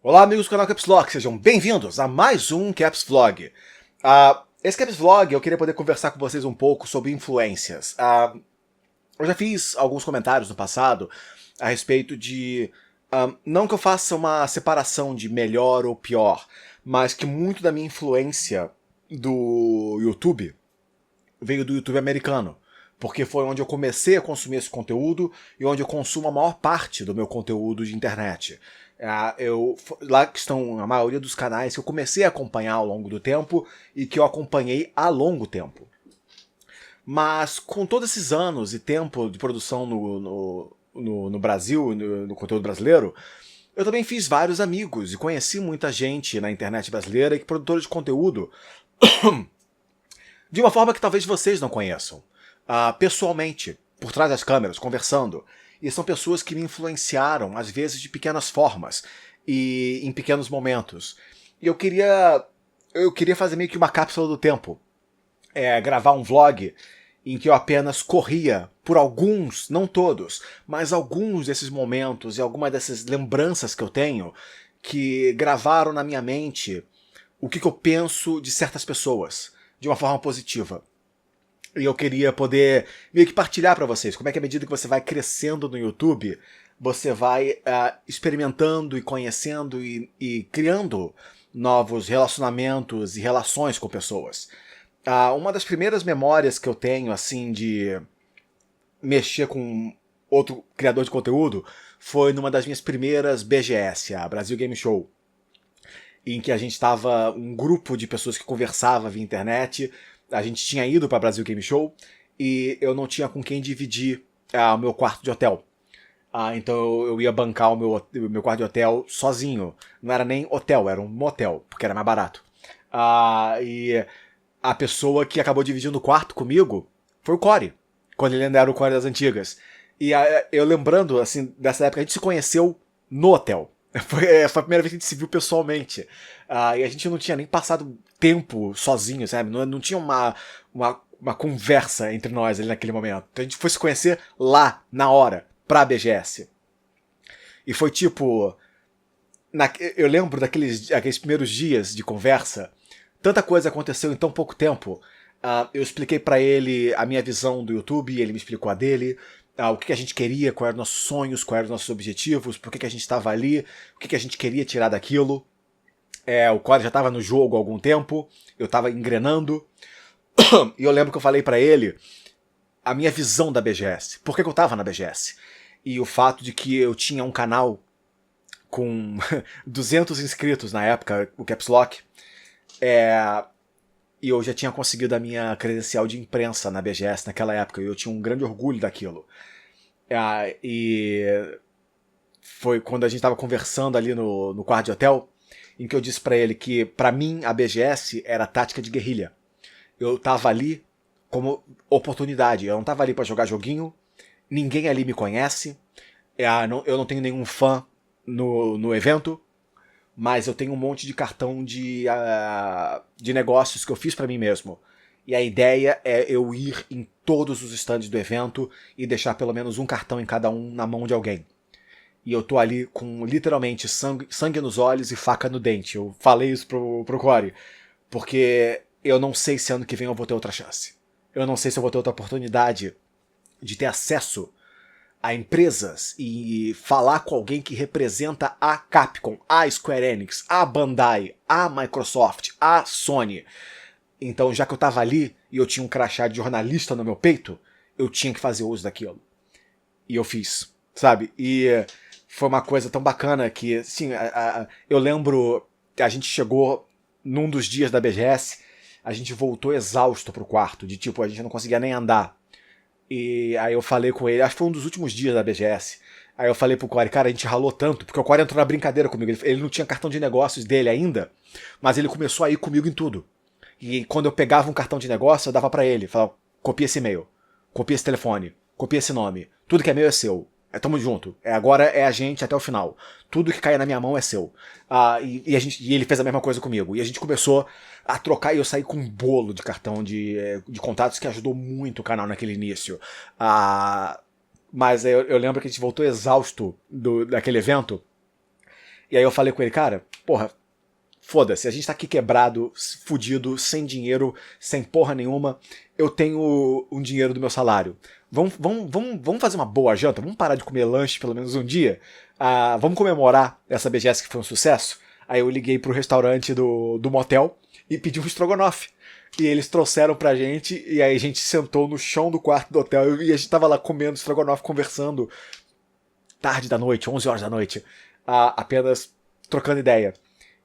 Olá, amigos do canal Caps Vlog, sejam bem-vindos a mais um Caps Vlog. Esse Caps Vlog eu queria poder conversar com vocês um pouco sobre influências. Eu já fiz alguns comentários no passado a respeito de... não que eu faça uma separação de melhor ou pior, mas que muito da minha influência do YouTube veio do YouTube americano. Porque foi onde eu comecei a consumir esse conteúdo e onde eu consumo a maior parte do meu conteúdo de internet. Lá que estão a maioria dos canais que eu comecei a acompanhar ao longo do tempo e que eu acompanhei a longo tempo. Mas com todos esses anos e tempo de produção no Brasil, no conteúdo brasileiro, eu também fiz vários amigos e conheci muita gente na internet brasileira e produtores de conteúdo de uma forma que talvez vocês não conheçam. Pessoalmente, por trás das câmeras, conversando. E são pessoas que me influenciaram, às vezes de pequenas formas e em pequenos momentos. E eu queria fazer meio que uma cápsula do tempo. Gravar um vlog em que eu apenas corria por alguns, não todos, mas alguns desses momentos e algumas dessas lembranças que eu tenho que gravaram na minha mente o que eu penso de certas pessoas, de uma forma positiva. E eu queria poder meio que partilhar para vocês como é que à medida que você vai crescendo no YouTube, você vai experimentando e conhecendo e criando novos relacionamentos e relações com pessoas. Uma das primeiras memórias que eu tenho, assim, de mexer com outro criador de conteúdo foi numa das minhas primeiras BGS, a Brasil Game Show, em que a gente estava um grupo de pessoas que conversava via internet. A gente tinha ido para Brasil Game Show e eu não tinha com quem dividir o meu quarto de hotel. Então eu ia bancar o meu quarto de hotel sozinho. Não era nem hotel, era um motel, porque era mais barato. E a pessoa que acabou dividindo o quarto comigo foi o Corey, quando ele ainda era o Corey das antigas. E eu lembrando, assim, dessa época, a gente se conheceu no hotel. Foi a primeira vez que a gente se viu pessoalmente. E a gente não tinha nem passado tempo sozinho, sabe? Não tinha uma conversa entre nós ali naquele momento. Então a gente foi se conhecer lá, na hora, pra BGS. E foi tipo... eu lembro daqueles primeiros dias de conversa. Tanta coisa aconteceu em tão pouco tempo. Eu expliquei pra ele a minha visão do YouTube, ele me explicou a dele. O que a gente queria, quais eram os nossos sonhos, quais eram os nossos objetivos, por que a gente estava ali, o que a gente queria tirar daquilo. O Corey já estava no jogo há algum tempo, eu estava engrenando, e eu lembro que eu falei pra ele a minha visão da BGS, por que eu estava na BGS. E o fato de que eu tinha um canal com 200 inscritos na época, o Caps Lock, e eu já tinha conseguido a minha credencial de imprensa na BGS naquela época, e eu tinha um grande orgulho daquilo. E foi quando a gente estava conversando ali no quarto de hotel, em que eu disse pra ele que, pra mim, a BGS era tática de guerrilha. Eu tava ali como oportunidade, eu não tava ali pra jogar joguinho, ninguém ali me conhece, eu não tenho nenhum fã no evento, mas eu tenho um monte de cartão de negócios que eu fiz pra mim mesmo. E a ideia é eu ir em todos os stands do evento e deixar pelo menos um cartão em cada um na mão de alguém. E eu tô ali com literalmente sangue nos olhos e faca no dente. Eu falei isso pro Corey, porque eu não sei se ano que vem eu vou ter outra chance. Eu não sei se eu vou ter outra oportunidade de ter acesso a empresas e falar com alguém que representa a Capcom, a Square Enix, a Bandai, a Microsoft, a Sony. Então, já que eu tava ali e eu tinha um crachá de jornalista no meu peito, eu tinha que fazer uso daquilo. E eu fiz, sabe? E foi uma coisa tão bacana que, assim, eu lembro que a gente chegou num dos dias da BGS, a gente voltou exausto pro quarto, de tipo, a gente não conseguia nem andar. E aí eu falei com ele, acho que foi um dos últimos dias da BGS. Aí eu falei pro Corey, cara, a gente ralou tanto, porque o Corey entrou na brincadeira comigo. Ele não tinha cartão de negócios dele ainda, mas ele começou a ir comigo em tudo. E quando eu pegava um cartão de negócio, eu dava pra ele, falava, copia esse e-mail, copia esse telefone, copia esse nome, tudo que é meu é seu. Tamo junto. Agora é a gente até o final. Tudo que cair na minha mão é seu. E ele fez a mesma coisa comigo. E a gente começou a trocar e eu saí com um bolo de cartão de contatos que ajudou muito o canal naquele início. Mas eu lembro que a gente voltou exausto daquele evento. E aí eu falei com ele, cara, porra, foda-se, a gente tá aqui quebrado, fudido, sem dinheiro, sem porra nenhuma. Eu tenho um dinheiro do meu salário. Vamos fazer uma boa janta? Vamos parar de comer lanche pelo menos um dia? Vamos comemorar essa BGS que foi um sucesso? Aí eu liguei pro restaurante do motel e pedi um estrogonofe. E eles trouxeram pra gente, e aí a gente sentou no chão do quarto do hotel e a gente tava lá comendo estrogonofe, conversando tarde da noite, 11 horas da noite, apenas trocando ideia.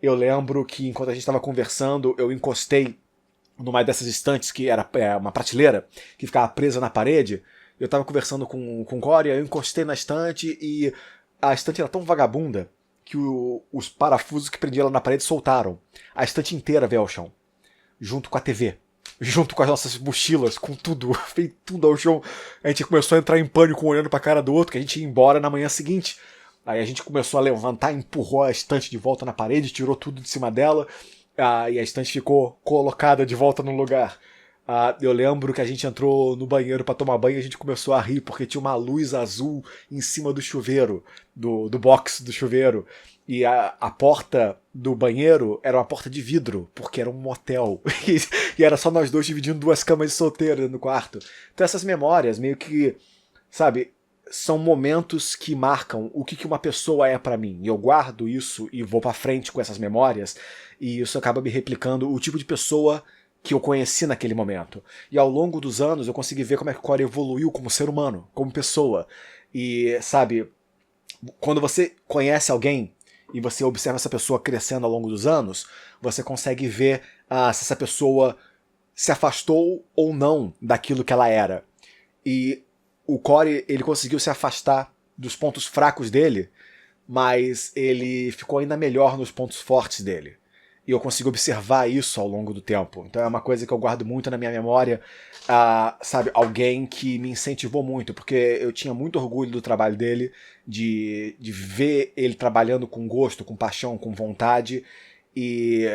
Eu lembro que enquanto a gente estava conversando, eu encostei numa dessas estantes que era uma prateleira que ficava presa na parede. Eu estava conversando com o Corey, eu encostei na estante e a estante era tão vagabunda que os parafusos que prendiam ela na parede soltaram. A estante inteira veio ao chão, junto com a TV, junto com as nossas mochilas, com tudo, veio tudo ao chão. A gente começou a entrar em pânico, olhando pra cara do outro, que a gente ia embora na manhã seguinte. Aí a gente começou a levantar, empurrou a estante de volta na parede, tirou tudo de cima dela, e a estante ficou colocada de volta no lugar. Eu lembro que a gente entrou no banheiro para tomar banho e a gente começou a rir porque tinha uma luz azul em cima do chuveiro, do box do chuveiro. E a porta do banheiro era uma porta de vidro, porque era um motel. E era só nós dois dividindo 2 camas de solteiro no quarto. Então essas memórias meio que, sabe, são momentos que marcam o que uma pessoa é pra mim. E eu guardo isso e vou pra frente com essas memórias, e isso acaba me replicando o tipo de pessoa que eu conheci naquele momento. E ao longo dos anos eu consegui ver como é que o Corey evoluiu como ser humano, como pessoa. E, sabe, quando você conhece alguém e você observa essa pessoa crescendo ao longo dos anos, você consegue ver se essa pessoa se afastou ou não daquilo que ela era. E o Corey, ele conseguiu se afastar dos pontos fracos dele, mas ele ficou ainda melhor nos pontos fortes dele. E eu consigo observar isso ao longo do tempo. Então é uma coisa que eu guardo muito na minha memória, sabe, alguém que me incentivou muito, porque eu tinha muito orgulho do trabalho dele, de ver ele trabalhando com gosto, com paixão, com vontade, e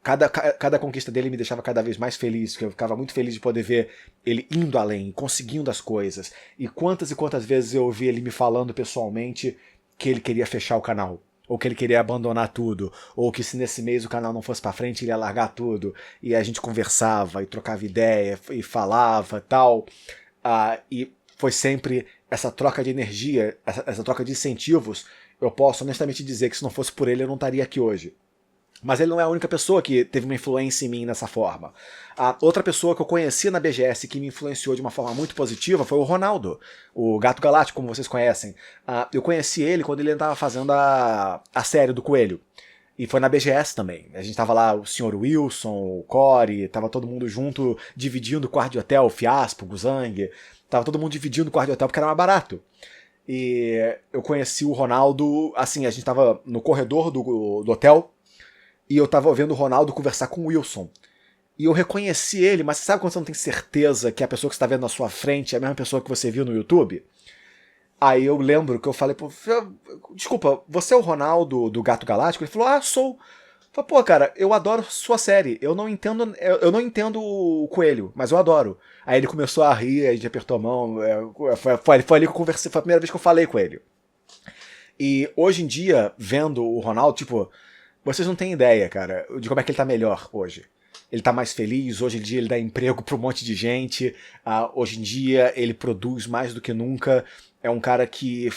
cada conquista dele me deixava cada vez mais feliz, porque eu ficava muito feliz de poder ver ele indo além, conseguindo as coisas. E quantas vezes eu ouvi ele me falando pessoalmente que ele queria fechar o canal, ou que ele queria abandonar tudo, ou que se nesse mês o canal não fosse pra frente ele ia largar tudo. E a gente conversava e trocava ideia e falava tal. E foi sempre essa troca de energia, essa troca de incentivos. Eu posso honestamente dizer que se não fosse por ele eu não estaria aqui hoje. Mas ele não é a única pessoa que teve uma influência em mim nessa forma. A outra pessoa que eu conheci na BGS que me influenciou de uma forma muito positiva foi o Ronaldo, o Gato Galáctico, como vocês conhecem. Eu conheci ele quando ele estava fazendo a série do Coelho. E foi na BGS também. A gente tava lá, o Sr. Wilson, o Corey, tava todo mundo junto, dividindo o quarto de hotel, o Fiaspo, o Guzang. Tava todo mundo dividindo o quarto de hotel porque era mais barato. E eu conheci o Ronaldo, assim, a gente tava no corredor do hotel, e eu tava vendo o Ronaldo conversar com o Wilson. E eu reconheci ele, mas sabe quando você não tem certeza que a pessoa que você tá vendo na sua frente é a mesma pessoa que você viu no YouTube? Aí eu lembro que eu falei, pô, desculpa, você é o Ronaldo do Gato Galáctico? Ele falou, sou. Eu falei, pô, cara, eu adoro sua série. Eu não entendo o Coelho, mas eu adoro. Aí ele começou a rir, a gente apertou a mão. Foi ali que eu conversei, foi a primeira vez que eu falei com ele. E hoje em dia, vendo o Ronaldo, tipo, vocês não têm ideia, cara, de como é que ele tá melhor hoje. Ele tá mais feliz, hoje em dia ele dá emprego pra um monte de gente, hoje em dia ele produz mais do que nunca, é um cara que...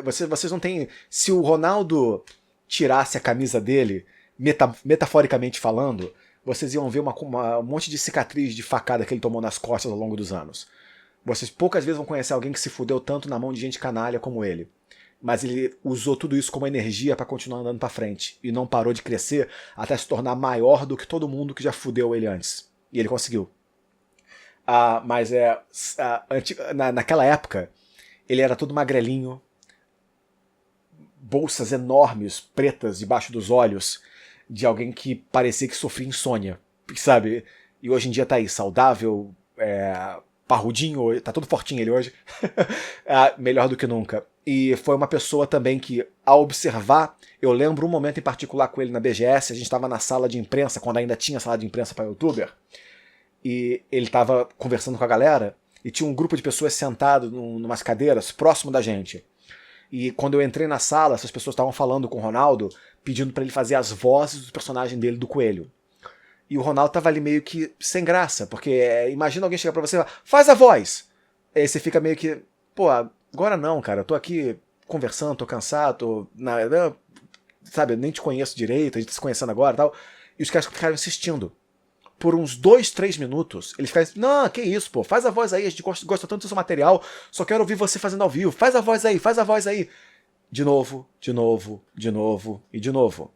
vocês não têm... Se o Ronaldo tirasse a camisa dele, metaforicamente falando, vocês iam ver um monte de cicatriz de facada que ele tomou nas costas ao longo dos anos. Vocês poucas vezes vão conhecer alguém que se fudeu tanto na mão de gente canalha como ele. Mas ele usou tudo isso como energia para continuar andando para frente. E não parou de crescer até se tornar maior do que todo mundo que já fudeu ele antes. E ele conseguiu. Mas naquela época, ele era todo magrelinho, bolsas enormes, pretas, debaixo dos olhos, de alguém que parecia que sofria insônia, sabe? E hoje em dia tá aí, saudável, parrudinho, tá todo fortinho ele hoje, melhor do que nunca. E foi uma pessoa também que, ao observar, eu lembro um momento em particular com ele na BGS, a gente estava na sala de imprensa, quando ainda tinha sala de imprensa para youtuber, e ele estava conversando com a galera, e tinha um grupo de pessoas sentado numas cadeiras próximo da gente. E quando eu entrei na sala, essas pessoas estavam falando com o Ronaldo, pedindo pra ele fazer as vozes do personagem dele, do Coelho. E o Ronaldo tava ali meio que sem graça, porque imagina alguém chegar pra você e falar, faz a voz! Aí você fica meio que, pô, agora não, cara, eu tô aqui conversando, tô cansado, sabe, eu nem te conheço direito, a gente tá se conhecendo agora e tal. E os caras ficaram insistindo. Por uns 2, 3 minutos, eles ficaram assim, não, que isso, pô, faz a voz aí, a gente gosta tanto do seu material, só quero ouvir você fazendo ao vivo, faz a voz aí, faz a voz aí. De novo, de novo, de novo e de novo.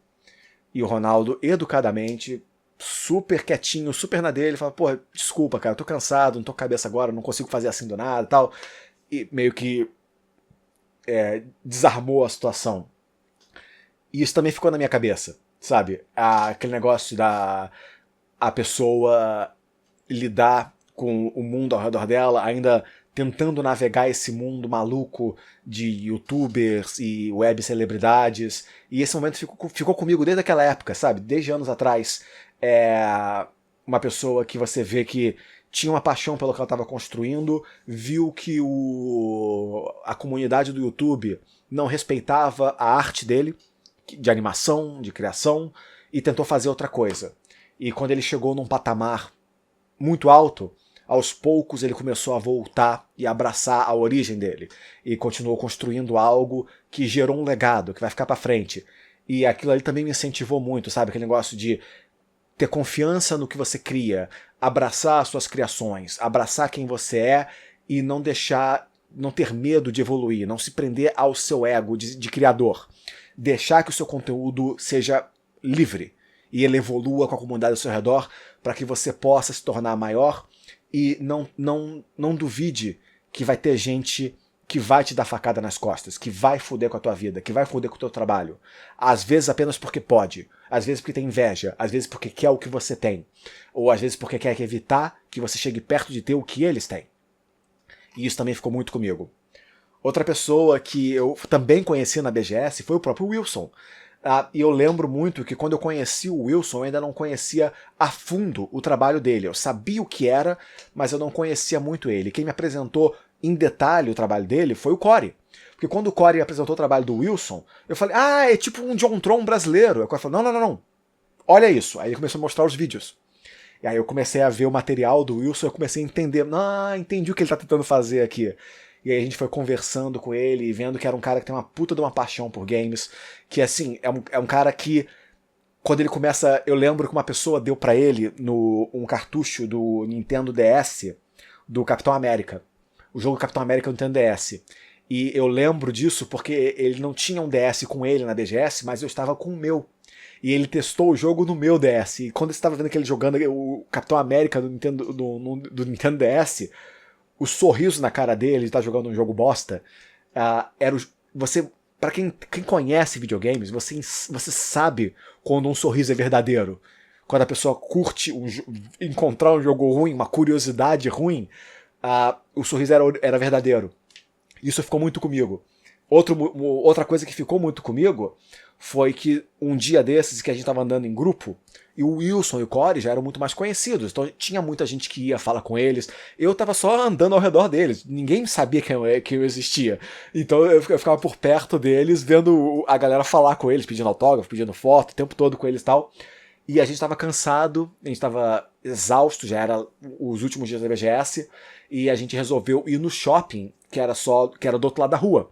E o Ronaldo, educadamente, super quietinho, super na dele, fala, pô, desculpa, cara, eu tô cansado, não tô com cabeça agora, não consigo fazer assim do nada e tal. E meio que desarmou a situação. E isso também ficou na minha cabeça, sabe? Aquele negócio da a pessoa lidar com o mundo ao redor dela, ainda tentando navegar esse mundo maluco de youtubers e web celebridades. E esse momento ficou comigo desde aquela época, sabe? Desde anos atrás. Uma pessoa que você vê que tinha uma paixão pelo que ela estava construindo, viu que a comunidade do YouTube não respeitava a arte dele, de animação, de criação, e tentou fazer outra coisa. E quando ele chegou num patamar muito alto, aos poucos ele começou a voltar e abraçar a origem dele. E continuou construindo algo que gerou um legado, que vai ficar pra frente. E aquilo ali também me incentivou muito, sabe? Aquele negócio de ter confiança no que você cria, abraçar as suas criações, abraçar quem você é e não ter medo de evoluir, não se prender ao seu ego de criador. Deixar que o seu conteúdo seja livre e ele evolua com a comunidade ao seu redor para que você possa se tornar maior e não duvide que vai ter gente que vai te dar facada nas costas, que vai foder com a tua vida, que vai foder com o teu trabalho. Às vezes apenas porque pode, às vezes porque tem inveja, às vezes porque quer o que você tem, ou às vezes porque quer evitar que você chegue perto de ter o que eles têm. E isso também ficou muito comigo. Outra pessoa que eu também conheci na BGS foi o próprio Wilson. E eu lembro muito que quando eu conheci o Wilson, eu ainda não conhecia a fundo o trabalho dele. Eu sabia o que era, mas eu não conhecia muito ele. Quem me apresentou em detalhe o trabalho dele foi o Corey. Porque quando o Corey apresentou o trabalho do Wilson, eu falei, é tipo um John Tron brasileiro. Aí o Corey falou, não, olha isso. Aí ele começou a mostrar os vídeos. E aí eu comecei a ver o material do Wilson, eu comecei a entender, entendi o que ele tá tentando fazer aqui. E aí a gente foi conversando com ele e vendo que era um cara que tem uma puta de uma paixão por games, que assim, é um cara que, quando ele começa, eu lembro que uma pessoa deu pra ele um cartucho do Nintendo DS, do Capitão América, o jogo Capitão América do Nintendo DS. E eu lembro disso porque ele não tinha um DS com ele na BGS, mas eu estava com o meu. E ele testou o jogo no meu DS. E quando eu estava vendo aquele jogando o Capitão América do Nintendo DS, o sorriso na cara dele, ele tá jogando um jogo bosta, para quem conhece videogames, você sabe quando um sorriso é verdadeiro. Quando a pessoa curte encontrar um jogo ruim, uma curiosidade ruim, o sorriso era verdadeiro. Isso ficou muito comigo. Outra coisa que ficou muito comigo foi que um dia desses que a gente estava andando em grupo, e o Wilson e o Corey já eram muito mais conhecidos, então tinha muita gente que ia falar com eles, eu tava só andando ao redor deles, ninguém sabia que eu existia, então eu ficava por perto deles, vendo a galera falar com eles, pedindo autógrafo, pedindo foto, o tempo todo com eles e tal, e a gente tava cansado, a gente tava exausto, já era os últimos dias da BGS, e a gente resolveu ir no shopping, que era do outro lado da rua,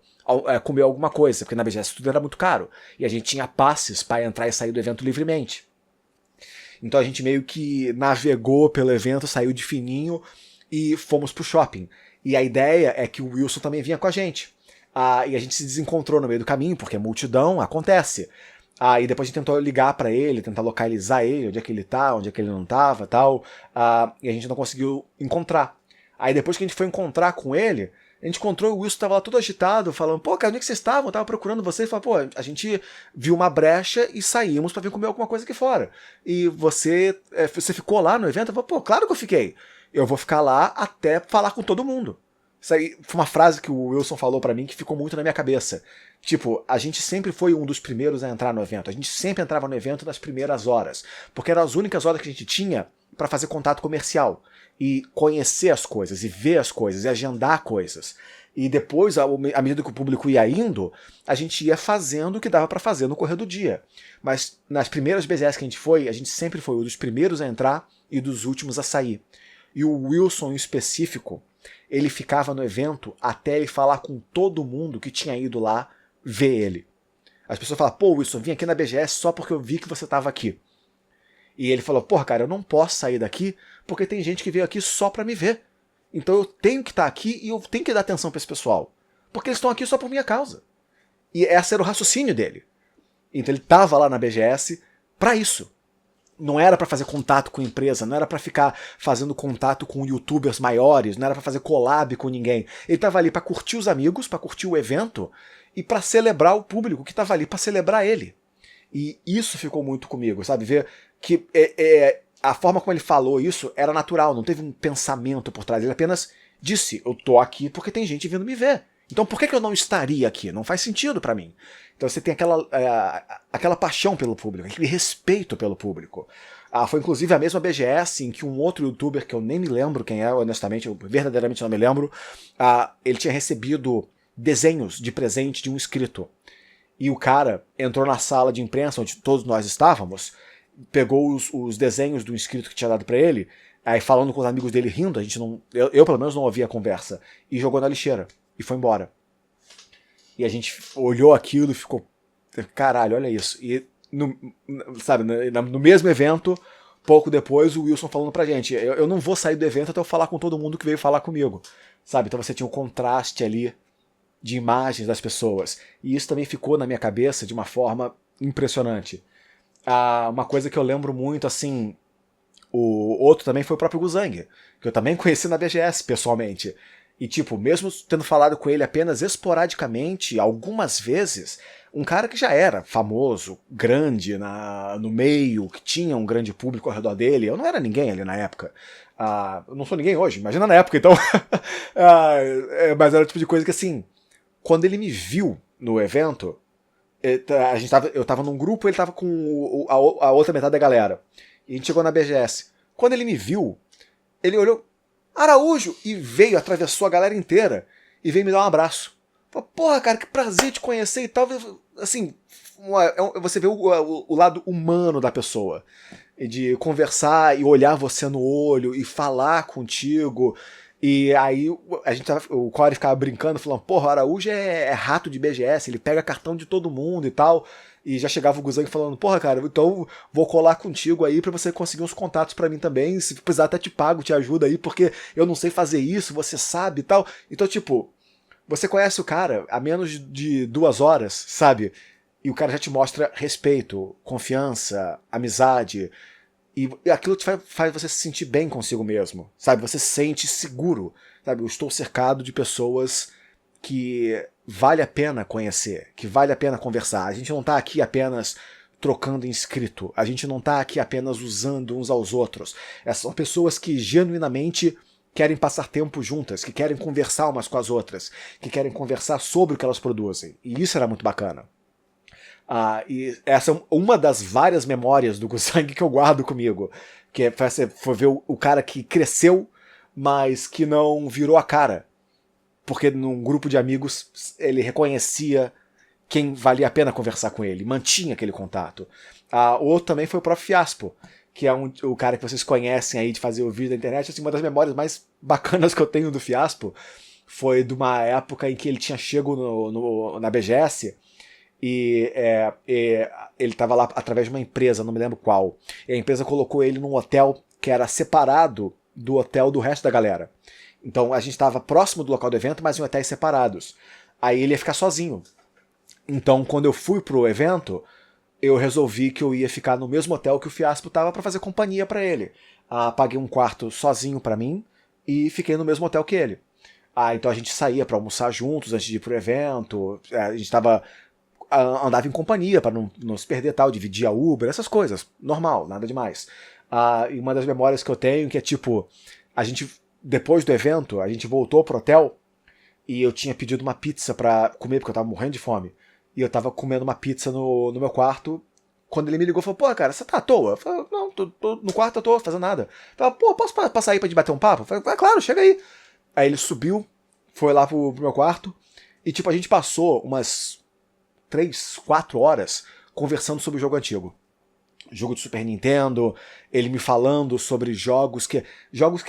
comer alguma coisa, porque na BGS tudo era muito caro, e a gente tinha passes para entrar e sair do evento livremente. Então a gente meio que navegou pelo evento, saiu de fininho e fomos pro shopping. E a ideia é que o Wilson também vinha com a gente. E a gente se desencontrou no meio do caminho, porque multidão acontece. E depois a gente tentou ligar para ele, tentar localizar ele, onde é que ele tá, onde é que ele não tava, tal. E a gente não conseguiu encontrar. Aí depois que a gente foi encontrar com ele, a gente encontrou o Wilson, tava lá todo agitado, falando, pô, cara, onde é que vocês estavam? Eu tava procurando vocês. Falou, pô, a gente viu uma brecha e saímos pra vir comer alguma coisa aqui fora. E você ficou lá no evento? Eu falei, pô, claro que eu fiquei. Eu vou ficar lá até falar com todo mundo. Isso aí foi uma frase que o Wilson falou pra mim que ficou muito na minha cabeça. Tipo, a gente sempre foi um dos primeiros a entrar no evento. A gente sempre entrava no evento nas primeiras horas. Porque eram as únicas horas que a gente tinha para fazer contato comercial e conhecer as coisas, e ver as coisas, e agendar coisas. E depois, à medida que o público ia indo, a gente ia fazendo o que dava para fazer no correr do dia. Mas nas primeiras BGS que a gente sempre foi um dos primeiros a entrar e dos últimos a sair. E o Wilson, em específico, ele ficava no evento até ele falar com todo mundo que tinha ido lá ver ele. As pessoas falavam, pô, Wilson, vim aqui na BGS só porque eu vi que você estava aqui. E ele falou, porra, cara, eu não posso sair daqui porque tem gente que veio aqui só pra me ver. Então eu tenho que estar aqui e eu tenho que dar atenção pra esse pessoal. Porque eles estão aqui só por minha causa. E esse era o raciocínio dele. Então ele estava lá na BGS pra isso. Não era pra fazer contato com empresa, não era pra ficar fazendo contato com youtubers maiores, não era pra fazer collab com ninguém. Ele estava ali pra curtir os amigos, pra curtir o evento e pra celebrar o público que estava ali pra celebrar ele. E isso ficou muito comigo, sabe? Ver que a forma como ele falou isso era natural, não teve um pensamento por trás. Ele apenas disse, eu tô aqui porque tem gente vindo me ver. Então por que eu não estaria aqui? Não faz sentido pra mim. Então você tem aquela paixão pelo público, aquele respeito pelo público. Foi inclusive a mesma BGS em que um outro youtuber, que eu nem me lembro quem é, honestamente, eu verdadeiramente não me lembro, ele tinha recebido desenhos de presente de um inscrito. E o cara entrou na sala de imprensa, onde todos nós estávamos, pegou os desenhos do inscrito que tinha dado pra ele, aí falando com os amigos dele rindo, eu pelo menos não ouvi a conversa, e jogou na lixeira, e foi embora. E a gente olhou aquilo e ficou, caralho, olha isso. E no mesmo evento, pouco depois, o Wilson falando pra gente, eu não vou sair do evento até eu falar com todo mundo que veio falar comigo. Sabe? Então você tinha um contraste ali de imagens das pessoas. E isso também ficou na minha cabeça de uma forma impressionante. Uma coisa que eu lembro muito, assim, o outro também foi o próprio Guzang, que eu também conheci na BGS pessoalmente. E tipo, mesmo tendo falado com ele apenas esporadicamente, algumas vezes, um cara que já era famoso, grande no meio, que tinha um grande público ao redor dele, eu não era ninguém ali na época. Eu não sou ninguém hoje, imagina na época, então. Mas era o tipo de coisa que, assim, quando ele me viu no evento, eu tava num grupo, ele tava com a outra metade da galera. E a gente chegou na BGS. Quando ele me viu, ele olhou, Araújo! E veio, atravessou a galera inteira e veio me dar um abraço. Falei, porra, cara, que prazer te conhecer e tal. Assim, você vê o lado humano da pessoa. De conversar e olhar você no olho e falar contigo. E aí o Corey ficava brincando, falando, porra, o Araújo é rato de BGS, ele pega cartão de todo mundo e tal. E já chegava o Guzang falando, porra, cara, então vou colar contigo aí pra você conseguir uns contatos pra mim também, se precisar até te pago, te ajuda aí, porque eu não sei fazer isso, você sabe e tal. Então, tipo, você conhece o cara há menos de 2 horas, sabe? E o cara já te mostra respeito, confiança, amizade. E aquilo faz você se sentir bem consigo mesmo, sabe? Você se sente seguro, sabe? Eu estou cercado de pessoas que vale a pena conhecer, que vale a pena conversar. A gente não está aqui apenas trocando inscrito, a gente não está aqui apenas usando uns aos outros. São pessoas que genuinamente querem passar tempo juntas, que querem conversar umas com as outras, que querem conversar sobre o que elas produzem. E isso era muito bacana. E essa é uma das várias memórias do Guzang que eu guardo comigo. Que foi ver o cara que cresceu, mas que não virou a cara. Porque num grupo de amigos ele reconhecia quem valia a pena conversar com ele, mantinha aquele contato. O outro também foi o próprio Fiaspo, que é o cara que vocês conhecem aí de fazer o vídeo da internet. Assim, uma das memórias mais bacanas que eu tenho do Fiaspo foi de uma época em que ele tinha chego na BGS e ele estava lá através de uma empresa, não me lembro qual. E a empresa colocou ele num hotel que era separado do hotel do resto da galera. Então a gente estava próximo do local do evento, mas em hotéis separados. Aí ele ia ficar sozinho. Então quando eu fui pro evento, eu resolvi que eu ia ficar no mesmo hotel que o Fiaspo estava para fazer companhia para ele. Paguei um quarto sozinho para mim e fiquei no mesmo hotel que ele. Então a gente saía para almoçar juntos antes de ir pro evento. A gente andava em companhia para não se perder, tal, dividia Uber, essas coisas. Normal, nada demais. E uma das memórias que eu tenho que é tipo, depois do evento, a gente voltou pro hotel e eu tinha pedido uma pizza pra comer, porque eu tava morrendo de fome. E eu tava comendo uma pizza no meu quarto, quando ele me ligou, falou, pô, cara, você tá à toa? Eu falei, não, tô no quarto, eu tô fazendo nada. Fala, pô, posso passar aí pra gente bater um papo? Falei, claro, chega aí. Aí ele subiu, foi lá pro meu quarto, e tipo, a gente passou umas 3, 4 horas conversando sobre o jogo antigo. Jogo de Super Nintendo, ele me falando sobre jogos que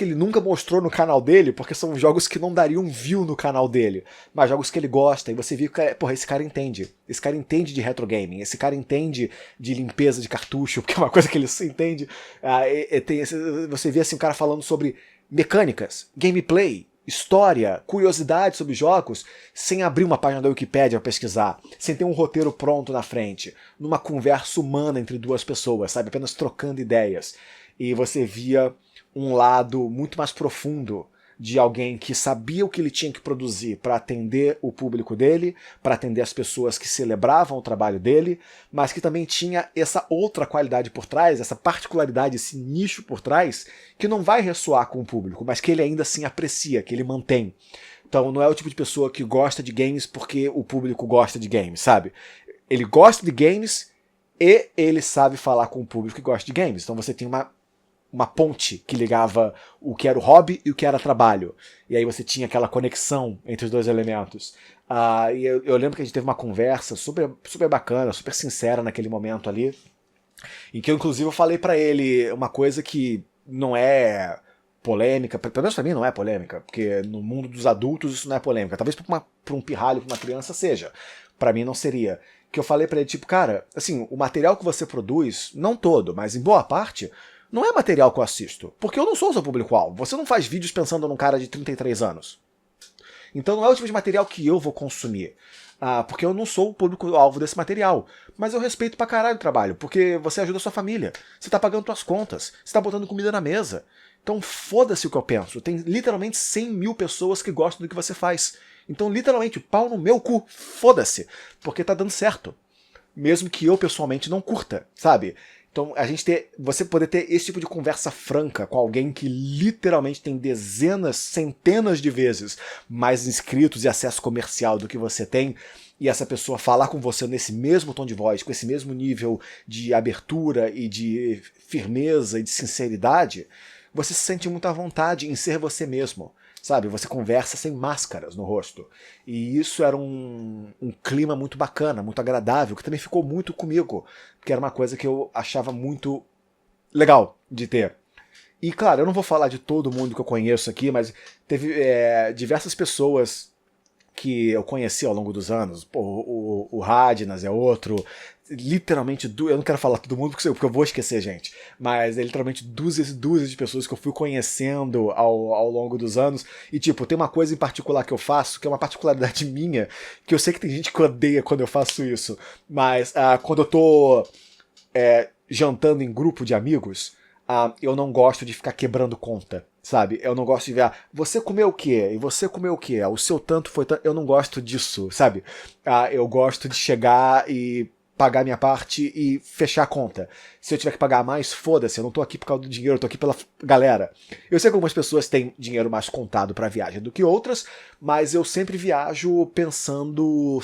ele nunca mostrou no canal dele, porque são jogos que não dariam view no canal dele, mas jogos que ele gosta, e você viu que, porra, esse cara entende de retro gaming, esse cara entende de limpeza de cartucho, porque é uma coisa que ele entende. Você vê assim, um cara falando sobre mecânicas, gameplay, história, curiosidade sobre jogos, sem abrir uma página da Wikipédia para pesquisar, sem ter um roteiro pronto na frente, numa conversa humana entre duas pessoas, sabe? Apenas trocando ideias. E você via um lado muito mais profundo de alguém que sabia o que ele tinha que produzir para atender o público dele, para atender as pessoas que celebravam o trabalho dele, mas que também tinha essa outra qualidade por trás, essa particularidade, esse nicho por trás, que não vai ressoar com o público, mas que ele ainda assim aprecia, que ele mantém. Então não é o tipo de pessoa que gosta de games porque o público gosta de games, sabe? Ele gosta de games e ele sabe falar com o público que gosta de games. Então você tem uma ponte que ligava o que era o hobby e o que era trabalho. E aí você tinha aquela conexão entre os dois elementos. E eu lembro que a gente teve uma conversa super, super bacana, super sincera naquele momento ali, em que eu inclusive eu falei pra ele uma coisa que não é polêmica, pelo menos pra mim não é polêmica, porque no mundo dos adultos isso não é polêmica. Talvez pra um pirralho, pra uma criança seja. Pra mim não seria. Que eu falei pra ele, tipo, cara, assim, o material que você produz, não todo, mas em boa parte, não é material que eu assisto, porque eu não sou o seu público-alvo. Você não faz vídeos pensando num cara de 33 anos. Então não é o tipo de material que eu vou consumir. Porque eu não sou o público-alvo desse material. Mas eu respeito pra caralho o trabalho, porque você ajuda a sua família. Você tá pagando suas contas. Você tá botando comida na mesa. Então foda-se o que eu penso. Tem literalmente 100 mil pessoas que gostam do que você faz. Então literalmente, pau no meu cu. Foda-se. Porque tá dando certo. Mesmo que eu pessoalmente não curta, sabe? Então, você poder ter esse tipo de conversa franca com alguém que literalmente tem dezenas, centenas de vezes mais inscritos e acesso comercial do que você tem, e essa pessoa falar com você nesse mesmo tom de voz, com esse mesmo nível de abertura e de firmeza e de sinceridade, você se sente muito à vontade em ser você mesmo. Sabe, você conversa sem máscaras no rosto. E isso era um clima muito bacana, muito agradável, que também ficou muito comigo, porque era uma coisa que eu achava muito legal de ter. E claro, eu não vou falar de todo mundo que eu conheço aqui, mas teve diversas pessoas que eu conheci ao longo dos anos. Pô, o Radnas é outro. Literalmente, eu não quero falar todo mundo porque eu vou esquecer, gente. Mas é literalmente dúzias e dúzias de pessoas que eu fui conhecendo ao longo dos anos. E tipo, tem uma coisa em particular que eu faço, que é uma particularidade minha, que eu sei que tem gente que odeia quando eu faço isso. Mas quando eu tô jantando em grupo de amigos, eu não gosto de ficar quebrando conta, sabe? Eu não gosto de ver, você comeu o quê? E você comeu o quê? O seu tanto foi tanto. Eu não gosto disso, sabe? Eu gosto de chegar e pagar minha parte e fechar a conta. Se eu tiver que pagar mais, foda-se, eu não tô aqui por causa do dinheiro, eu tô aqui pela galera. Eu sei que algumas pessoas têm dinheiro mais contado pra viagem do que outras, mas eu sempre viajo pensando,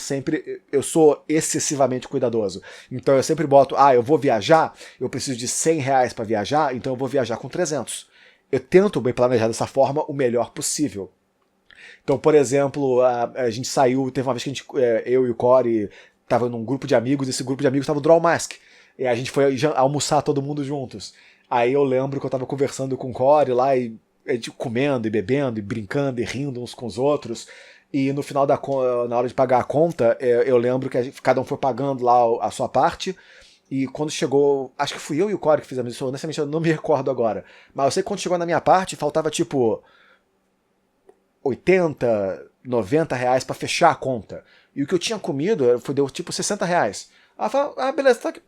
eu sou excessivamente cuidadoso. Então eu sempre boto, eu vou viajar, eu preciso de R$100 pra viajar, então eu vou viajar com 300. Eu tento bem planejar dessa forma o melhor possível. Então, por exemplo, a gente saiu, teve uma vez que eu e o Corey tava num grupo de amigos, esse grupo de amigos tava o Draw Mask. E a gente foi almoçar todo mundo juntos. Aí eu lembro que eu tava conversando com o Corey lá, e a gente comendo e bebendo e brincando e rindo uns com os outros. E no final na hora de pagar a conta, eu lembro que cada um foi pagando lá a sua parte. E quando chegou, acho que fui eu e o Corey que fizemos isso, honestamente eu não me recordo agora. Mas eu sei que quando chegou na minha parte, faltava tipo 80, R$90 pra fechar a conta. E o que eu tinha comido deu tipo R$60. Ela falou, beleza, tá aqui.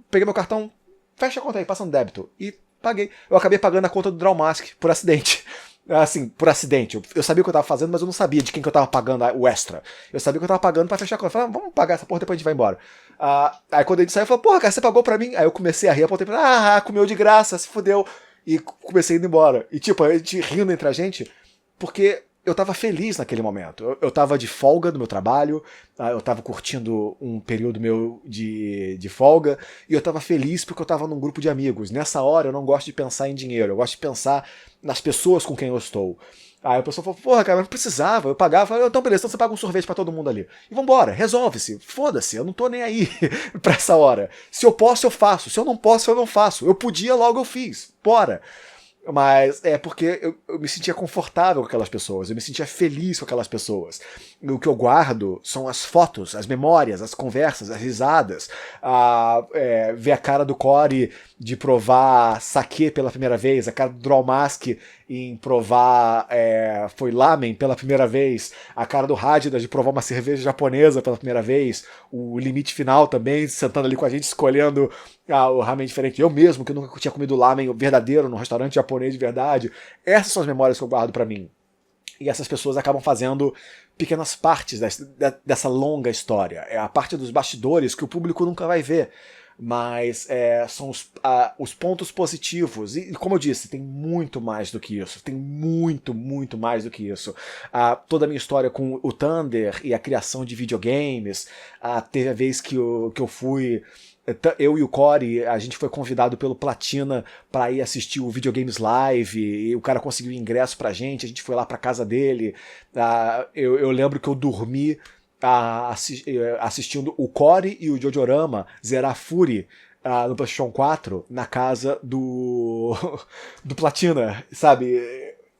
Peguei meu cartão, fecha a conta aí, passa um débito. E paguei. Eu acabei pagando a conta do Draw Mask por acidente. Assim, por acidente. Eu sabia o que eu tava fazendo, mas eu não sabia de quem que eu tava pagando o extra. Eu sabia que eu tava pagando pra fechar a conta. Eu falei, vamos pagar essa porra, depois a gente vai embora. Aí quando a gente saiu, eu falei, porra, cara, você pagou pra mim? Aí eu comecei a rir, apontei pra comeu de graça, se fudeu. E comecei a ir embora. E tipo, a gente rindo entre a gente, porque eu tava feliz naquele momento. Eu tava de folga do meu trabalho, eu tava curtindo um período meu de folga, e eu tava feliz porque eu tava num grupo de amigos. Nessa hora eu não gosto de pensar em dinheiro, eu gosto de pensar nas pessoas com quem eu estou. Aí a pessoa falou, porra, cara, não precisava, eu pagava. Eu falei, então beleza, então você paga um sorvete pra todo mundo ali. E vambora, resolve-se, foda-se, eu não tô nem aí pra essa hora. Se eu posso, eu faço, se eu não posso, eu não faço. Eu podia, logo eu fiz, bora. Mas é porque eu me sentia confortável com aquelas pessoas, eu me sentia feliz com aquelas pessoas. E o que eu guardo são as fotos, as memórias, as conversas, as risadas. Ver a cara do Corey de provar saquê pela primeira vez, a cara do Drawmask em provar foi lamen pela primeira vez, a cara do Hadida de provar uma cerveja japonesa pela primeira vez, o Limite Final também, sentando ali com a gente, escolhendo o ramen diferente. Eu mesmo, que nunca tinha comido lamen verdadeiro num restaurante japonês de verdade. Essas são as memórias que eu guardo pra mim. E essas pessoas acabam fazendo pequenas partes dessa longa história. É a parte dos bastidores que o público nunca vai ver. Mas são os pontos positivos. E como eu disse, tem muito mais do que isso. Tem muito, muito mais do que isso. Toda a minha história com o Thunder e a criação de videogames. Teve a vez que eu fui... Eu e o Corey, a gente foi convidado pelo Platina para ir assistir o Videogames Live, e o cara conseguiu ingresso pra gente, a gente foi lá pra casa dele. Eu lembro que eu dormi assistindo o Corey e o Jojorama zerar Fury no PlayStation 4 na casa do Platina, sabe?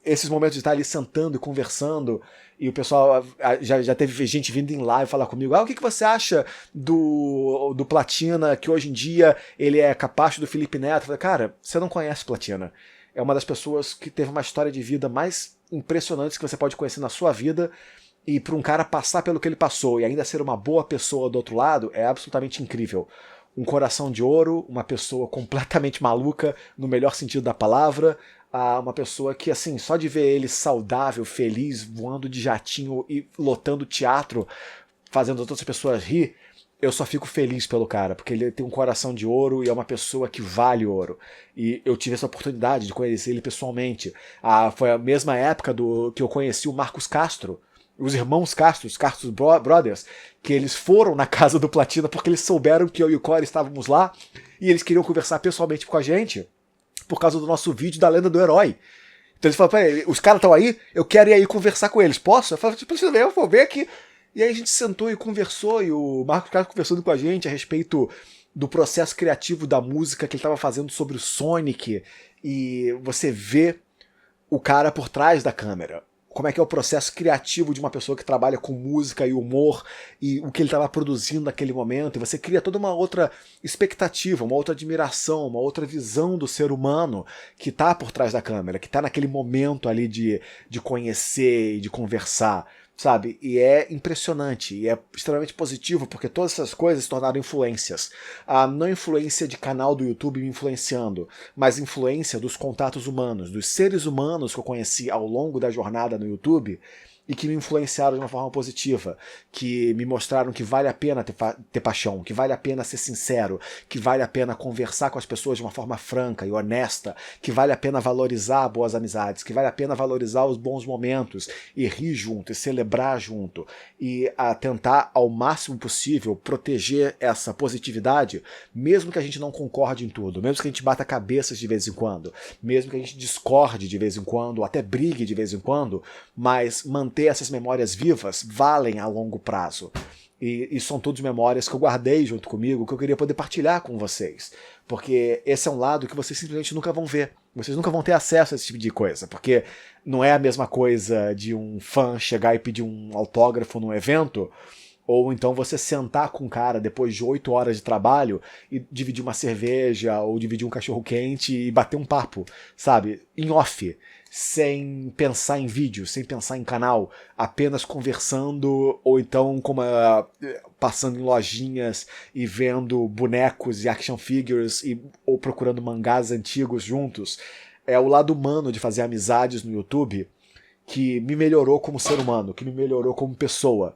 Esses momentos de estar ali sentando e conversando, e o pessoal já teve gente vindo em live falar comigo, o que você acha do Platina, que hoje em dia ele é capacho do Felipe Neto? Eu falei, cara, você não conhece Platina. É uma das pessoas que teve uma história de vida mais impressionante que você pode conhecer na sua vida, e para um cara passar pelo que ele passou e ainda ser uma boa pessoa do outro lado, é absolutamente incrível. Um coração de ouro, uma pessoa completamente maluca, no melhor sentido da palavra, uma pessoa que, assim, só de ver ele saudável, feliz, voando de jatinho e lotando teatro, fazendo outras pessoas rir, eu só fico feliz pelo cara, porque ele tem um coração de ouro e é uma pessoa que vale ouro. E eu tive essa oportunidade de conhecer ele pessoalmente. Foi a mesma época que eu conheci o Marcos Castro, os irmãos Castro, os Castro Brothers, que eles foram na casa do Platina porque eles souberam que eu e o Corey estávamos lá e eles queriam conversar pessoalmente com a gente por causa do nosso vídeo da Lenda do Herói. Então eles falaram, peraí, os caras estão aí, eu quero ir aí conversar com eles, posso? Eu falei, tipo, eu vou ver aqui. E aí a gente sentou e conversou, e o Marcos Castro conversando com a gente a respeito do processo criativo da música que ele estava fazendo sobre o Sonic, e você vê o cara por trás da câmera. Como é que é o processo criativo de uma pessoa que trabalha com música e humor e o que ele estava produzindo naquele momento, e você cria toda uma outra expectativa, uma outra admiração, uma outra visão do ser humano que está por trás da câmera, que está naquele momento ali de conhecer e de conversar, sabe? E é impressionante, e é extremamente positivo, porque todas essas coisas se tornaram influências. Não influência de canal do YouTube me influenciando, mas influência dos contatos humanos, dos seres humanos que eu conheci ao longo da jornada no YouTube, e que me influenciaram de uma forma positiva, que me mostraram que vale a pena ter paixão, que vale a pena ser sincero, que vale a pena conversar com as pessoas de uma forma franca e honesta, que vale a pena valorizar boas amizades, que vale a pena valorizar os bons momentos, e rir junto, e celebrar junto, e tentar ao máximo possível proteger essa positividade, mesmo que a gente não concorde em tudo, mesmo que a gente bata cabeças de vez em quando, mesmo que a gente discorde de vez em quando, ou até brigue de vez em quando, mas manter essas memórias vivas valem a longo prazo. E são todas memórias que eu guardei junto comigo, que eu queria poder partilhar com vocês. Porque esse é um lado que vocês simplesmente nunca vão ver. Vocês nunca vão ter acesso a esse tipo de coisa. Porque não é a mesma coisa de um fã chegar e pedir um autógrafo num evento, ou então você sentar com um cara depois de 8 horas de trabalho e dividir uma cerveja, ou dividir um cachorro quente e bater um papo, sabe? Em off. Sem pensar em vídeo, sem pensar em canal, apenas conversando, ou então passando em lojinhas e vendo bonecos e action figures, ou procurando mangás antigos juntos. É o lado humano de fazer amizades no YouTube que me melhorou como ser humano, que me melhorou como pessoa.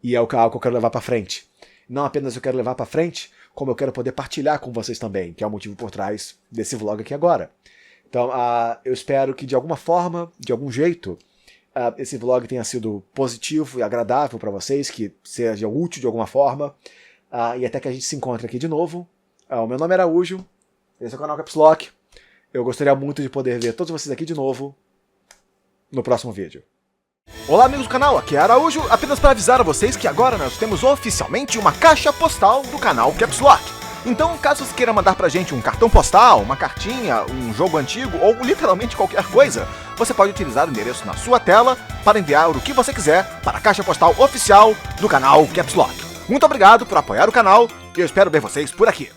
E é algo que eu quero levar pra frente. Não apenas eu quero levar pra frente, como eu quero poder partilhar com vocês também, que é o motivo por trás desse vlog aqui agora. Então, eu espero que de alguma forma, de algum jeito, esse vlog tenha sido positivo e agradável para vocês, que seja útil de alguma forma, e até que a gente se encontre aqui de novo. O meu nome é Araújo, esse é o canal Caps Lock. Eu gostaria muito de poder ver todos vocês aqui de novo no próximo vídeo. Olá amigos do canal, aqui é Araújo, apenas para avisar a vocês que agora nós temos oficialmente uma caixa postal do canal Caps Lock. Então, caso você queira mandar pra gente um cartão postal, uma cartinha, um jogo antigo ou literalmente qualquer coisa, você pode utilizar o endereço na sua tela para enviar o que você quiser para a caixa postal oficial do canal Caps Lock. Muito obrigado por apoiar o canal e eu espero ver vocês por aqui.